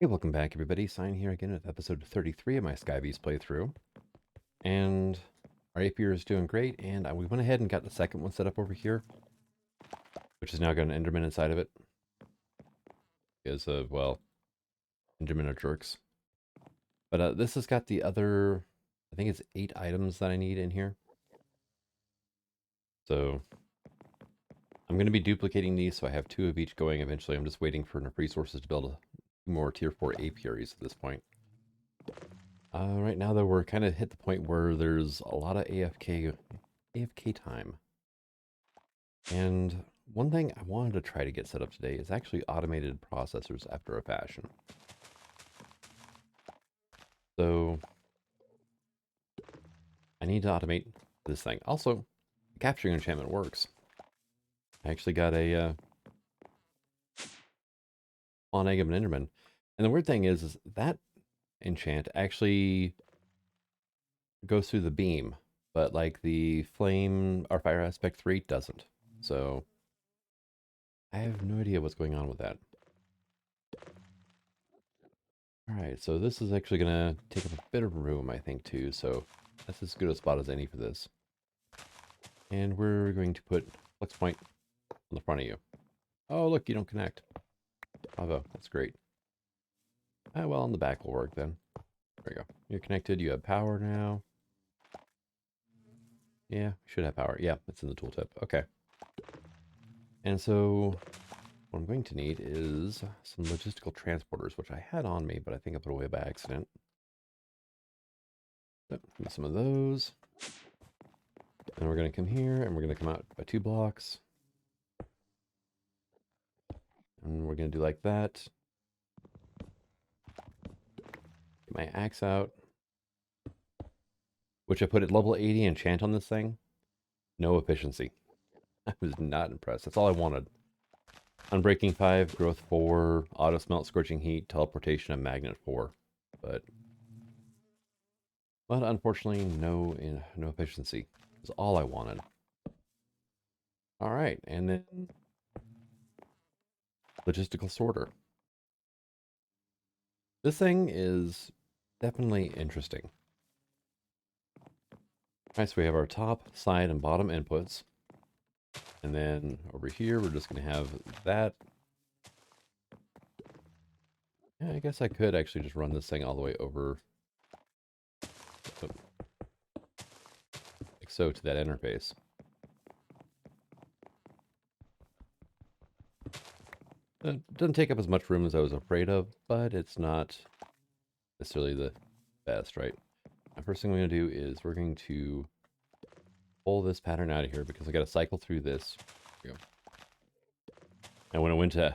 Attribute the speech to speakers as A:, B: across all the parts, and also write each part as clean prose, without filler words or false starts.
A: Hey, welcome back, everybody. Sign here again with episode 33 of my Skybeast playthrough. And our apiary is doing great, and we went ahead and got the second one set up over here, which has now got an Enderman inside of it. Because of, well, Endermen are jerks. But this has got the other, I think it's 8 items that I need in here. So I'm going to be duplicating these, so I have 2 of each going eventually. I'm just waiting for enough resources to build more tier 4 apiaries at this point. Right now, though, we're kind of hit the point where there's a lot of AFK time. And one thing I wanted to try to get set up today is actually automated processors after a fashion. So I need to automate this thing. Also, capturing enchantment works. I actually got a on egg of an Enderman. And the weird thing is that enchant actually goes through the beam, but like the flame or fire aspect 3 doesn't. So I have no idea what's going on with that. Alright, so this is actually going to take up a bit of room, I think, too. So that's as good a spot as any for this. And we're going to put flex point on the front of you. Oh, look, you don't connect. Bravo, that's great. Well, on the back will work then. There we go. You're connected, you have power now. Yeah, should have power. Yeah, it's in the tooltip. Okay. And so what I'm going to need is some logistical transporters, which I had on me, but I think I put away by accident. So, give some of those. And we're going to come here, and we're going to come out by 2 blocks. And we're going to do like that. Get my axe out. Which I put at level 80 enchant on this thing. No efficiency. I was not impressed. That's all I wanted. Unbreaking 5, growth 4, auto smelt, scorching heat, teleportation, and magnet 4. But unfortunately, no efficiency. That's all I wanted. All right, and then Logistical Sorter. This thing is definitely interesting. All right, so we have our top, side, and bottom inputs. And then over here, we're just going to have that. Yeah, I guess I could actually just run this thing all the way over, like so, to that interface. It doesn't take up as much room as I was afraid of, but it's not necessarily the best, right? The first thing we're going to do is we're going to pull this pattern out of here because I got to cycle through this. There we go. And when I went to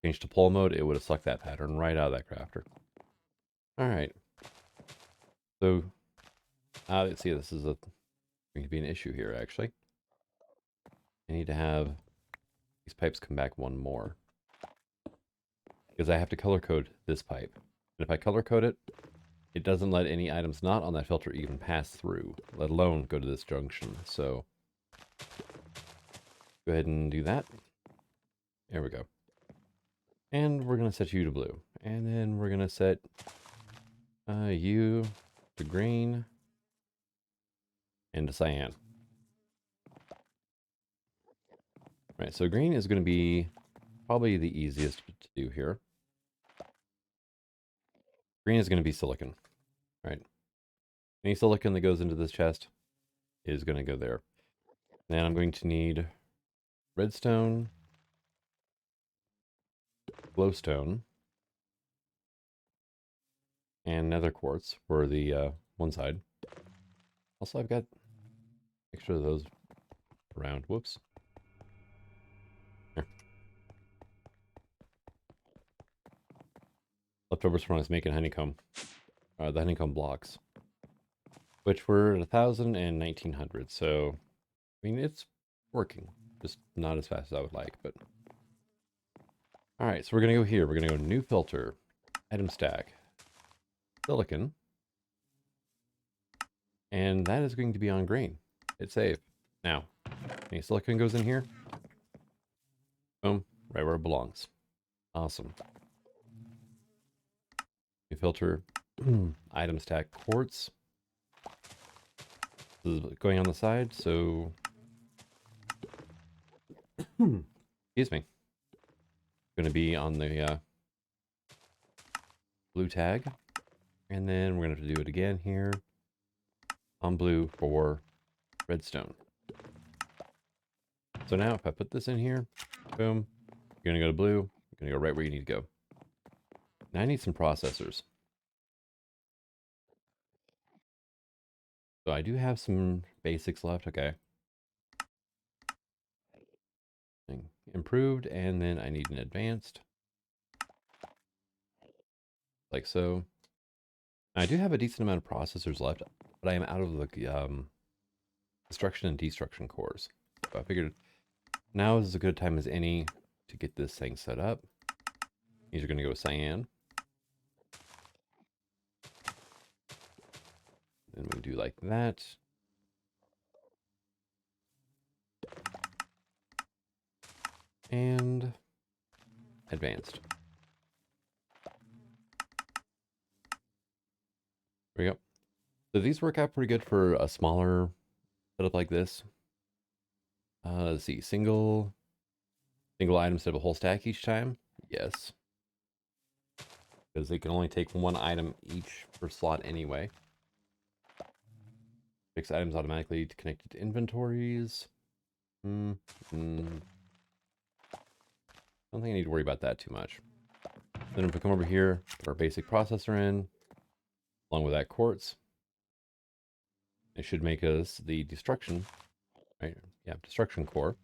A: change to pull mode, it would have sucked that pattern right out of that crafter. All right. So, let's see, this is going to be an issue here, actually. I need to have these pipes come back one more. Because I have to color code this pipe. And if I color code it, it doesn't let any items not on that filter even pass through, let alone go to this junction. So go ahead and do that. There we go. And we're going to set you to blue. And then we're going to set you to green and to cyan. Right, so green is going to be probably the easiest to do here. Green is going to be silicon, right? Any silicon that goes into this chest is going to go there. Then I'm going to need redstone, glowstone, and nether quartz for the one side. Also, I've got extra of those around. Whoops. Here. Leftovers from when I was making honeycomb. The honeycomb blocks. Which were 1,000 and 1,900. So, I mean, it's working. Just not as fast as I would like, but... Alright, so we're going to go here. We're going to go new filter. Item stack. Silicon. And that is going to be on green. Hit save. Now, any silicon goes in here. Boom. Right where it belongs. Awesome. filter item stack quartz. This is going on the side, so excuse me. Going to be on the blue tag, and then we're going to have to do it again here on blue for redstone. So now if I put this in here, boom, you're going to go to blue, you're going to go right where you need to go. Now I need some processors. So I do have some basics left, okay. Improved, and then I need an advanced. Like so. I do have a decent amount of processors left, but I am out of the construction and destruction cores. So I figured now is as good a time as any to get this thing set up. These are going to go cyan. Then we do like that. And advanced. There we go. So these work out pretty good for a smaller setup like this. Let's see, single item instead of a whole stack each time. Yes, because they can only take one item each per slot anyway. Fix items automatically connected to inventories. Don't think I need to worry about that too much. Then if we come over here, put our basic processor in, along with that quartz, it should make us the destruction, right? Yeah, destruction core.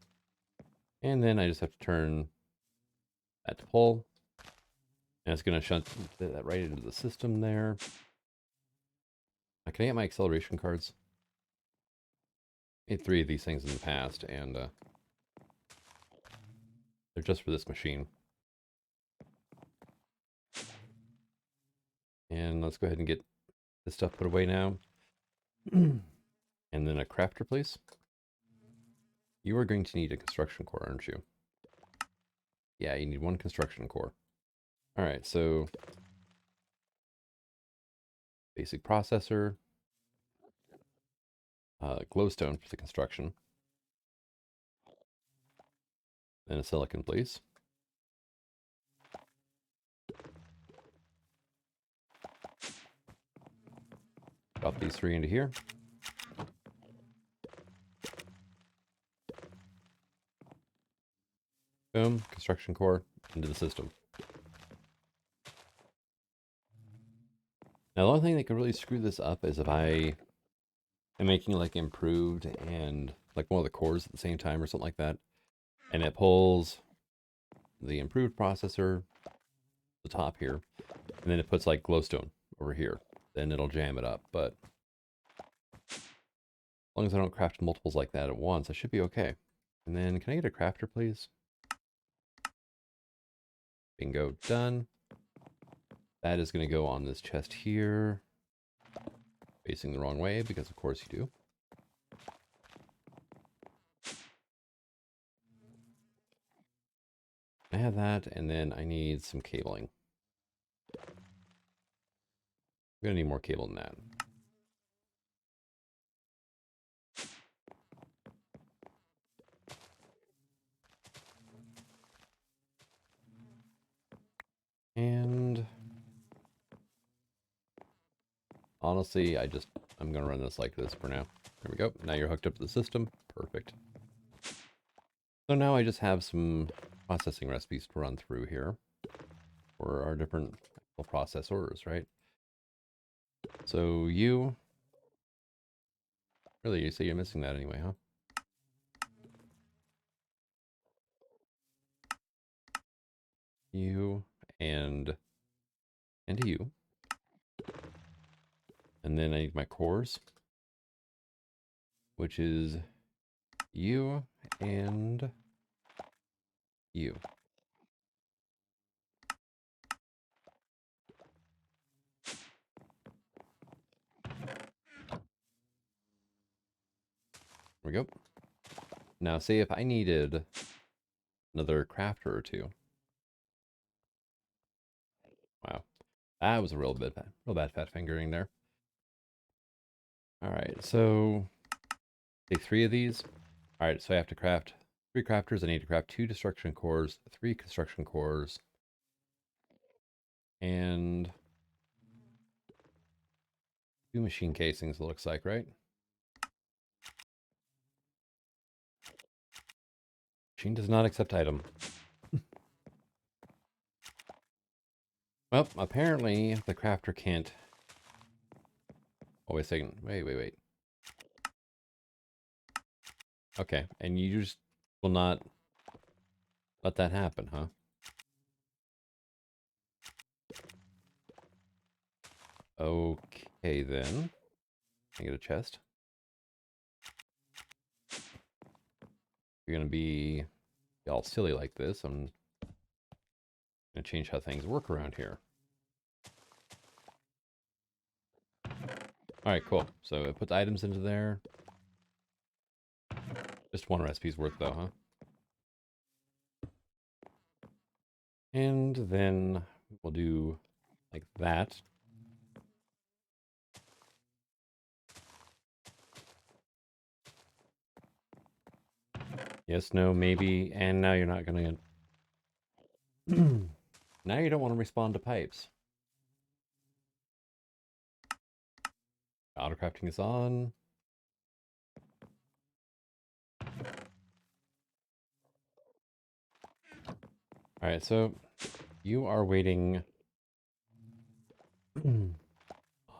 A: And then I just have to turn that to pull. And it's going to shunt that right into the system there. Now, can I get my acceleration cards? I made 3 of these things in the past, and they're just for this machine. And let's go ahead and get this stuff put away now. And then a crafter, please. You are going to need a construction core, aren't you? Yeah, you need 1 construction core. All right, so basic processor, glowstone for the construction, then a silicon, please. Drop these 3 into here. Boom, construction core into the system. Now, the only thing that could really screw this up is if I am making like improved and like one of the cores at the same time or something like that, and it pulls the improved processor, the top here, and then it puts like glowstone over here, then it'll jam it up. But as long as I don't craft multiples like that at once, I should be okay. And then can I get a crafter, please? Bingo, done. That is going to go on this chest here. Facing the wrong way, because of course you do. I have that, and then I need some cabling. I'm going to need more cable than that. And honestly, I'm going to run this like this for now. There we go. Now you're hooked up to the system. Perfect. So now I just have some processing recipes to run through here for our different processors, right? So you say you're missing that anyway, huh? You and you. And then I need my cores, which is you and you. There we go. Now, say if I needed another crafter or 2. Wow. That was a real bad fat fingering there. All right, so take 3 of these. All right, so I have to craft 3 crafters. I need to craft 2 destruction cores, 3 construction cores, and 2 machine casings, it looks like, right? Machine does not accept item. Well, apparently the crafter can't. Oh, wait a second. Wait. Okay, and you just will not let that happen, huh? Okay, then. I get a chest. You're gonna be all silly like this. I'm gonna change how things work around here. All right, cool. So it puts items into there. Just 1 recipe's worth, though, huh? And then we'll do like that. Yes, no, maybe, and now you're not gonna. Now you don't want to respond to pipes. AutoCrafting is on. All right, so you are waiting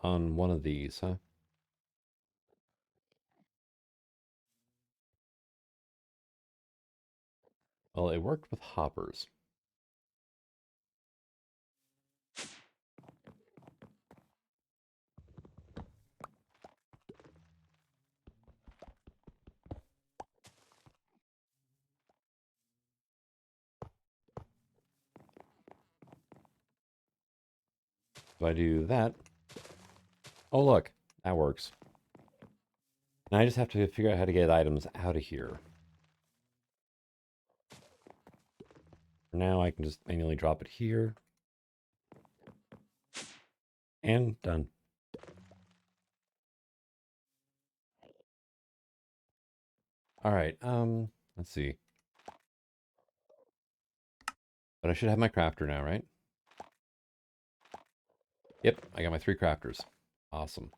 A: on one of these, huh? Well, it worked with hoppers. If I do that, oh look, that works. Now I just have to figure out how to get items out of here. For now, I can just manually drop it here. And done. All right, let's see. But I should have my crafter now, right? Yep, I got my 3 crafters. Awesome.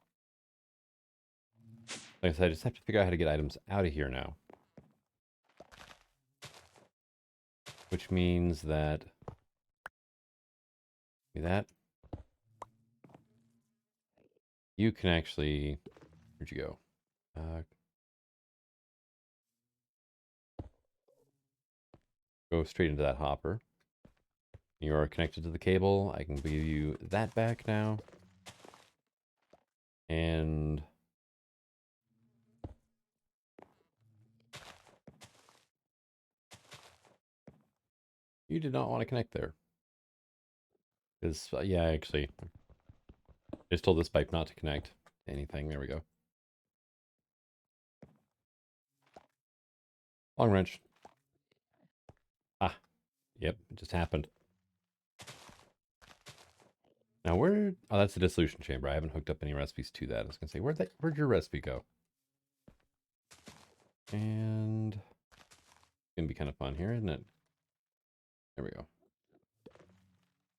A: Like I said, I just have to figure out how to get items out of here now. Which means that... that. You can actually... Where'd you go? Go straight into that hopper. You are connected to the cable. I can give you that back now. And... you did not want to connect there. Because, yeah, actually... I just told this pipe not to connect to anything. There we go. Long wrench. Ah, yep, it just happened. Now where... oh, that's the dissolution chamber. I haven't hooked up any recipes to that. I was going to say, where'd your recipe go? And... it's going to be kind of fun here, isn't it? There we go.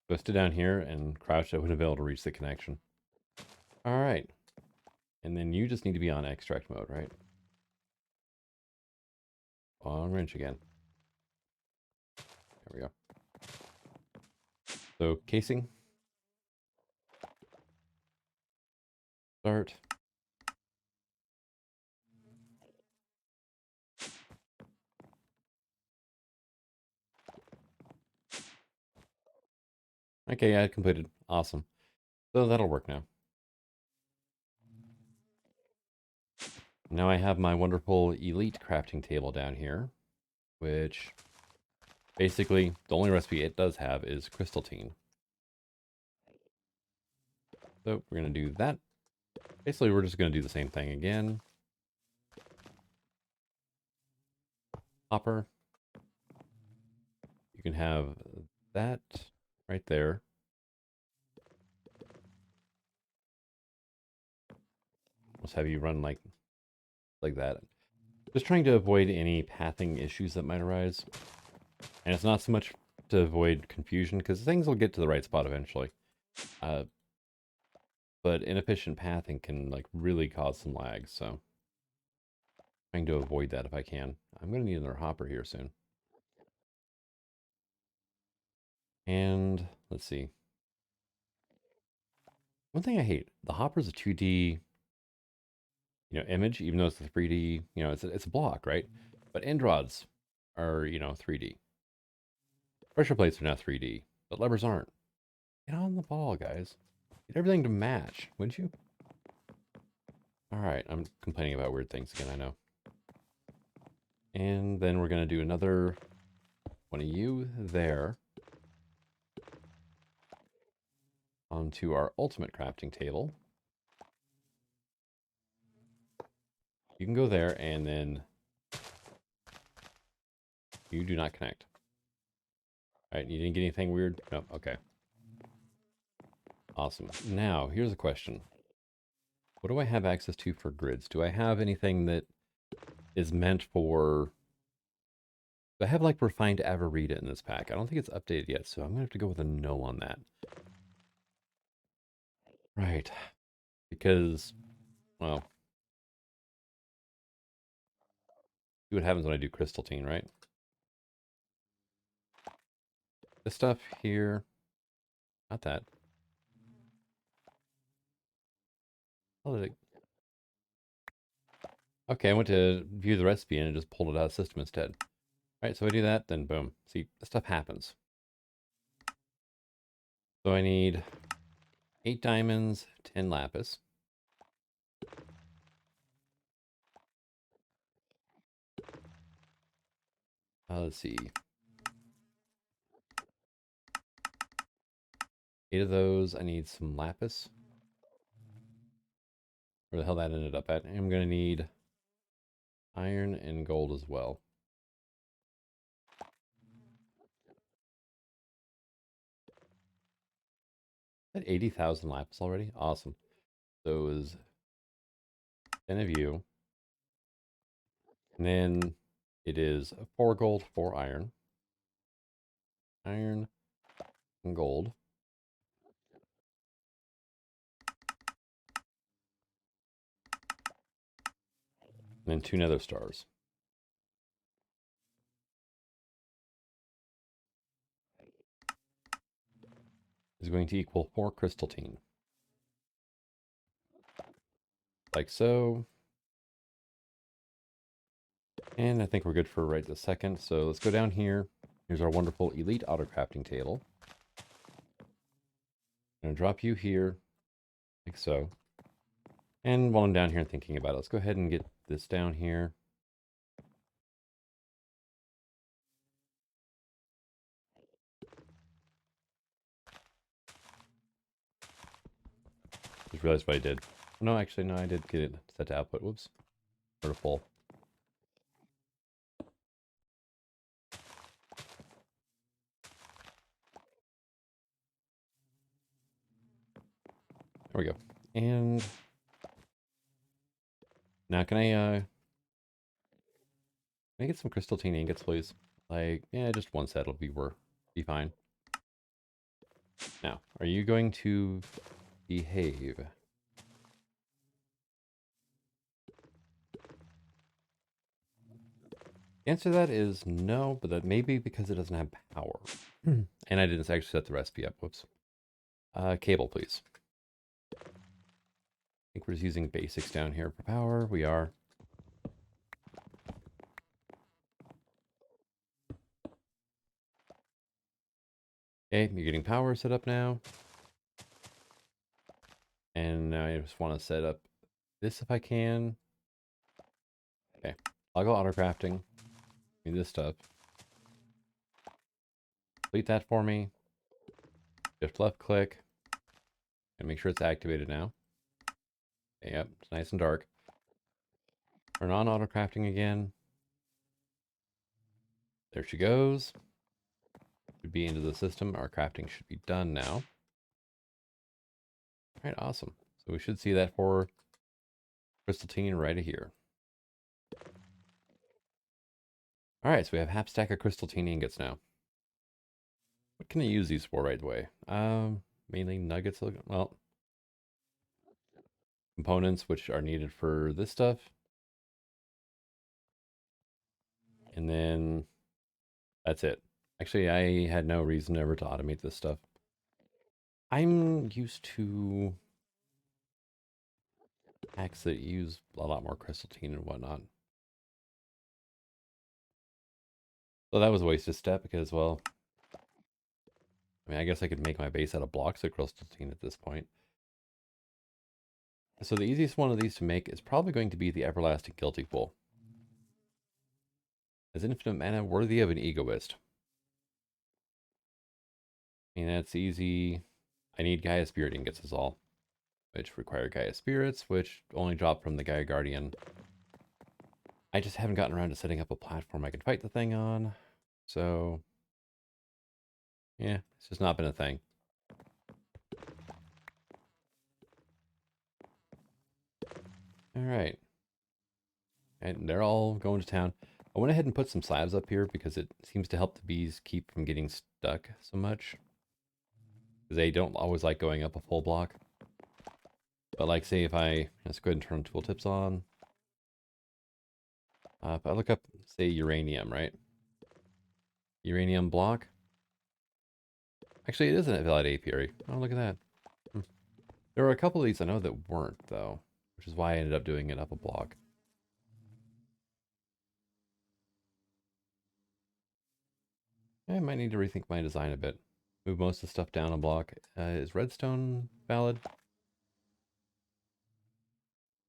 A: If I stood down here and crouched, I wouldn't have been able to reach the connection. All right. And then you just need to be on extract mode, right? Long wrench again. There we go. So casing. Start. Okay, I completed. Awesome. So that'll work now. Now I have my wonderful elite crafting table down here, which basically the only recipe it does have is crystalline. So we're going to do that. Basically, we're just going to do the same thing again. Hopper. You can have that right there. just have you run like that. Just trying to avoid any pathing issues that might arise. And it's not so much to avoid confusion, because things will get to the right spot eventually. But inefficient pathing can like really cause some lag, so trying to avoid that if I can. I'm going to need another hopper here soon. And let's see. One thing I hate, the hopper's a 2D, image, even though it's a 3D, it's a block, right? But end rods are, 3D. Pressure plates are now 3D, but levers aren't. Get on the ball, guys. Get everything to match, wouldn't you? All right, I'm complaining about weird things again, I know. And then we're going to do another one of you there. Onto our ultimate crafting table. You can go there, and then you do not connect. All right, you didn't get anything weird? No, okay. Awesome. Now, here's a question. What do I have access to for grids? Do I have anything that is meant for... Do I have, like, refined Averita in this pack? I don't think it's updated yet, so I'm going to have to go with a no on that. Right. Because, well... See what happens when I do crystalline, right? This stuff here... Not that. How did it... Okay, I went to view the recipe and it just pulled it out of the system instead. All right, so I do that, then boom. See, this stuff happens. So I need 8 diamonds, 10 lapis. Let's see. 8 of those. I need some lapis. Where the hell that ended up at. I'm going to need iron and gold as well. At 80,000 lapis already? Awesome. So it was 10 of you. And then it is 4 gold, 4 iron. Iron and gold. And then 2 nether stars. Is going to equal 4 crystalline. Like so. And I think we're good for right this second. So let's go down here. Here's our wonderful elite AutoCrafting table. I'm going to drop you here, like so. And while I'm down here thinking about it, let's go ahead and get this down here. Just realized what I did. No, actually, no, I did get it set to output. Whoops. Or to full. There we go. And now can I get some crystalline ingots, please? Like, yeah, just one set will be fine. Now, are you going to behave? The answer to that is no, but that may be because it doesn't have power. And I didn't actually set the recipe up. Whoops. Cable, please. I think we're just using basics down here for power. We are. Okay, you're getting power set up now. And now I just want to set up this if I can. Okay, I'll go AutoCrafting. Need this stuff. Delete that for me. Shift left click. And make sure it's activated now. Okay, yep, it's nice and dark. Turn on AutoCrafting again. There she goes. Should be into the system. Our crafting should be done now. All right, awesome. So we should see that for crystalline right here. All right, so we have half stack of crystalline ingots now. What can I use these for right away? Mainly nuggets. Well, components which are needed for this stuff. And then that's it. Actually, I had no reason ever to automate this stuff. I'm used to packs that use a lot more crystalline and whatnot. So that was a wasted step because, well, I mean, I guess I could make my base out of blocks of crystalline at this point. So the easiest one of these to make is probably going to be the Everlasting Guilty Pool. As infinite mana worthy of an egoist. I mean, that's easy. I need Gaia Spirit ingots is all. Which require Gaia Spirits, which only drop from the Gaia Guardian. I just haven't gotten around to setting up a platform I can fight the thing on. So, yeah, it's just not been a thing. All right. And they're all going to town. I went ahead and put some slabs up here because it seems to help the bees keep from getting stuck so much. They don't always like going up a full block. But like, say if let's go ahead and turn tooltips on. If I look up, say, uranium, right? Uranium block. Actually, it is an valid apiary. Oh, look at that. There were a couple of these I know that weren't, though. Which is why I ended up doing it up a block. I might need to rethink my design a bit. Move most of the stuff down a block. Is redstone valid?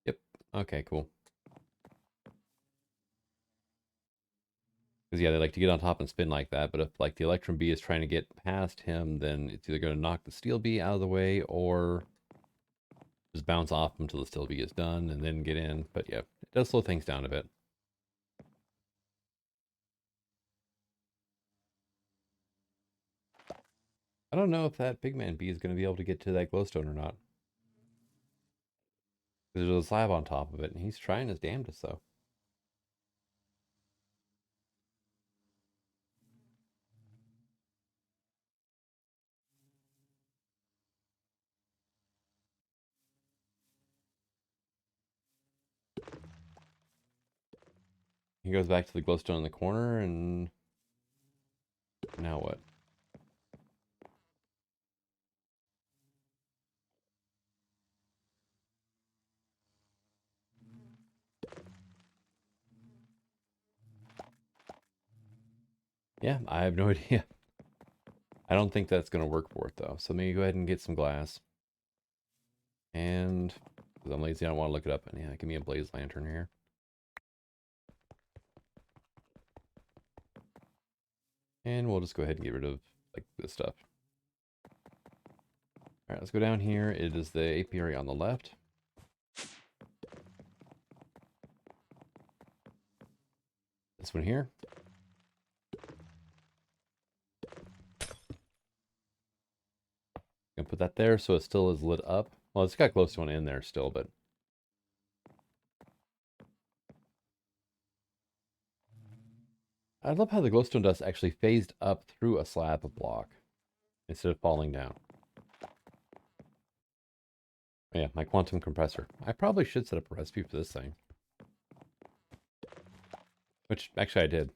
A: Yep. Okay, cool. Because, yeah, they like to get on top and spin like that, but if, like, the Electrum Bee is trying to get past him, then it's either going to knock the Steel Bee out of the way, or just bounce off him until the Steel Bee is done, and then get in. But, yeah, it does slow things down a bit. I don't know if that Pigman Bee is going to be able to get to that glowstone or not. There's a slab on top of it, and he's trying his damnedest, though. He goes back to the glowstone in the corner, and now what? Yeah, I have no idea. I don't think that's going to work for it, though. So maybe go ahead and get some glass. And, because I'm lazy, I don't want to look it up. And yeah, give me a blaze lantern here. And we'll just go ahead and get rid of, like, this stuff. All right, let's go down here. It is the apiary on the left. This one here. Gonna put that there so it still is lit up. Well, it's got glowstone in there still, but I love how the glowstone dust actually phased up through a slab of block instead of falling down. Yeah, my quantum compressor. I probably should set up a recipe for this thing. Which, actually, I did.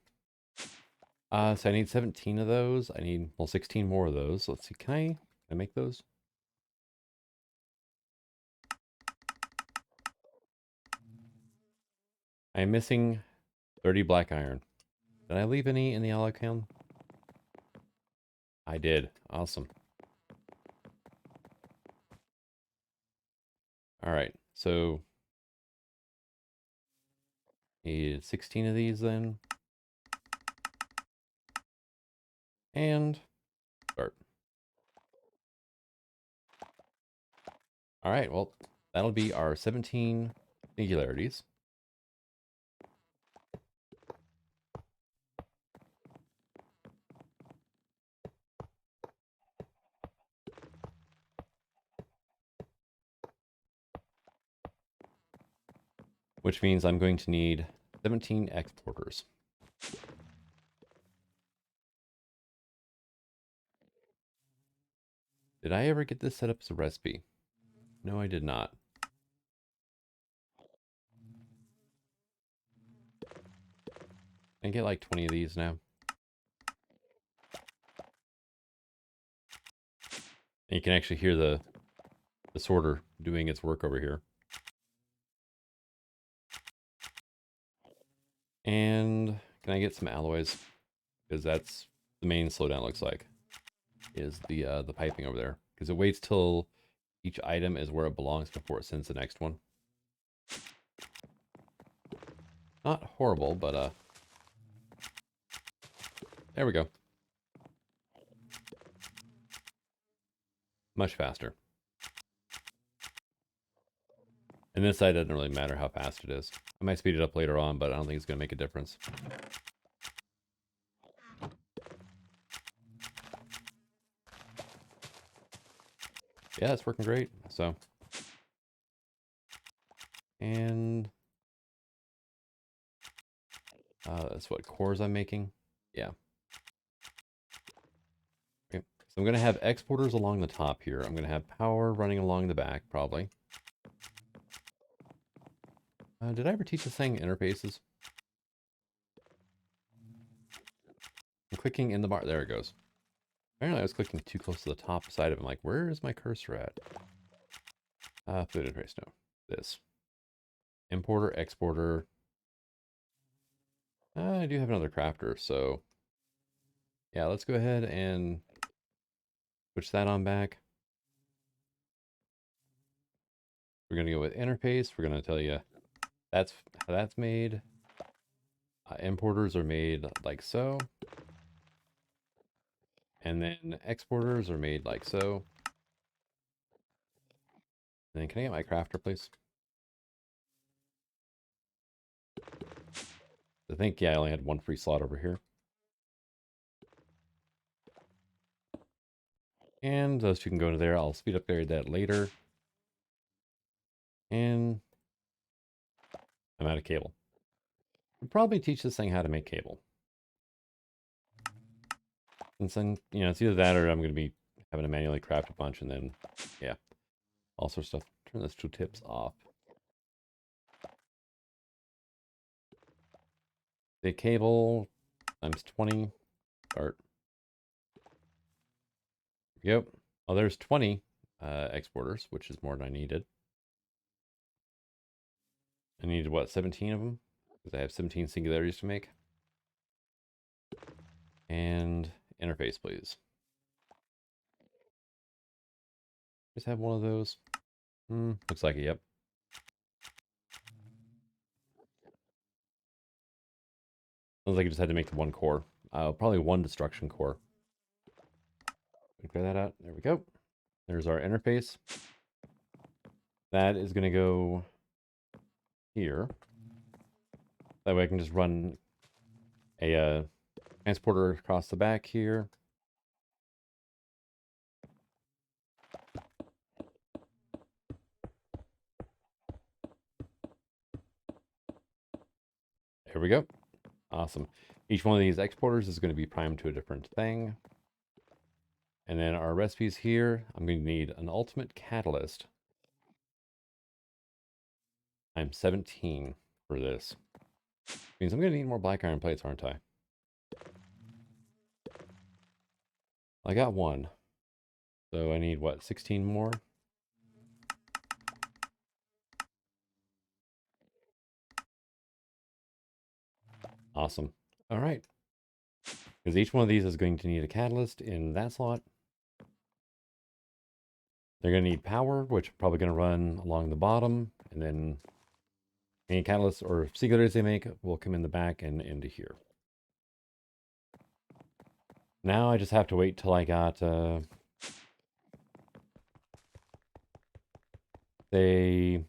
A: So I need 17 of those. I need, well, 16 more of those. Let's see, can I make those? I am missing 30 black iron. Did I leave any in the alloy kiln? I did. Awesome. All right, so need 16 of these then. And start. All right, well, that'll be our 17 singularities. which means I'm going to need 17 exporters. Did I ever get this set up as a recipe? No, I did not. I get like 20 of these now. And you can actually hear the sorter doing its work over here. And can I get some alloys? Because that's the main slowdown looks like, is the piping over there. Because it waits till each item is where it belongs before it sends the next one. Not horrible, but there we go. Much faster. And this side doesn't really matter how fast it is. I might speed it up later on, but I don't think it's going to make a difference. Yeah, it's working great. So, and that's what cores I'm making. Yeah. Okay. So I'm going to have exporters along the top here. I'm going to have power running along the back, probably. Did I ever teach this thing interfaces? I'm clicking in the bar. There it goes. Apparently I was clicking too close to the top side of it. I'm like, where is my cursor at? Fluid interface, no. This. Importer, exporter. I do have another crafter, so yeah, let's go ahead and switch that on back. We're going to go with interface. We're going to tell you that's how that's made. Importers are made like so. And then exporters are made like so. And then can I get my crafter, please? I think, yeah, I only had one free slot over here. And those two can go into there. I'll speed up that later. And I'm out of cable. I'll probably teach this thing how to make cable. And then, you know, it's either that or I'm going to be having to manually craft a bunch and then, yeah, all sorts of stuff. Turn those two tips off. The cable times 20. Start. Yep. Oh, there's 20 exporters, which is more than I needed. I needed, what, 17 of them? Because I have 17 singularities to make. And interface, please. Just have one of those. Looks like it, yep. Sounds like I just had to make the one core. Probably one destruction core. Clear that out. There we go. There's our interface. That is going to go here. That way I can just run a transporter across the back here. Here we go. Awesome. Each one of these exporters is going to be primed to a different thing. And then our recipes here, I'm going to need an ultimate catalyst. I'm 17 for this. Means I'm going to need more black iron plates, aren't I? I got one. So I need, what, 16 more? Awesome. All right. Because each one of these is going to need a catalyst in that slot. They're going to need power, which I'm probably going to run along the bottom. And then any catalysts or singularities they make will come in the back and into here. Now I just have to wait till I got, say, I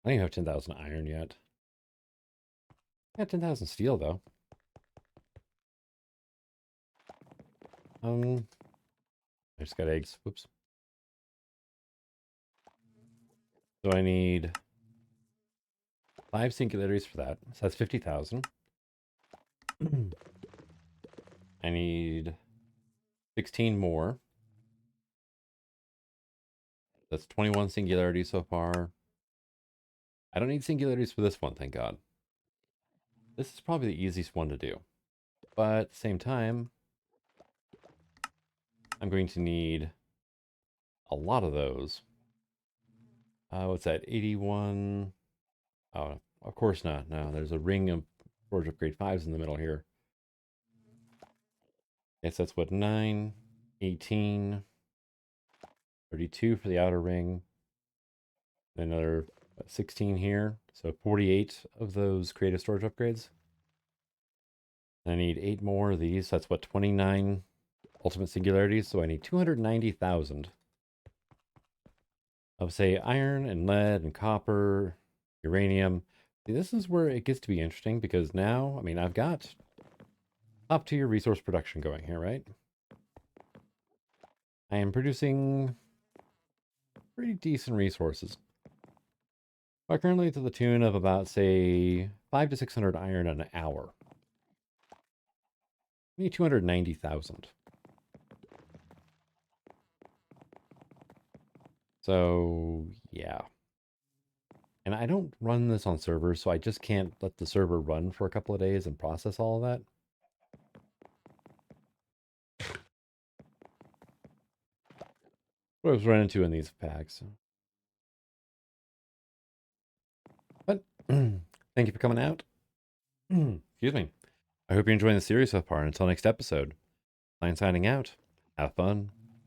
A: don't even have 10,000 iron yet. I got 10,000 steel, though. I just got eggs. Whoops. So I need 5 singularities for that. So that's 50,000. I need 16 more. That's 21 singularities so far. I don't need singularities for this one, thank God. This is probably the easiest one to do. But at the same time, I'm going to need a lot of those. What's that? 81. Oh, of course not. No, there's a ring of storage upgrade 5s in the middle here. Yes, that's what, 9, 18, 32 for the outer ring. Another 16 here. So 48 of those creative storage upgrades. I need 8 more of these. That's what, 29 ultimate singularities. So I need 290,000 of, say, iron and lead and copper, uranium. See, this is where it gets to be interesting because now, I mean, I've got top tier resource production going here, right? I am producing pretty decent resources. But currently to the tune of about, say, 5 to 600 iron an hour. I need 290,000. So, yeah. And I don't run this on servers, so I just can't let the server run for a couple of days and process all of that. What I was running into in these packs. But thank you for coming out. Excuse me. I hope you're enjoying the series so far. Until next episode, I'm signing out. Have fun.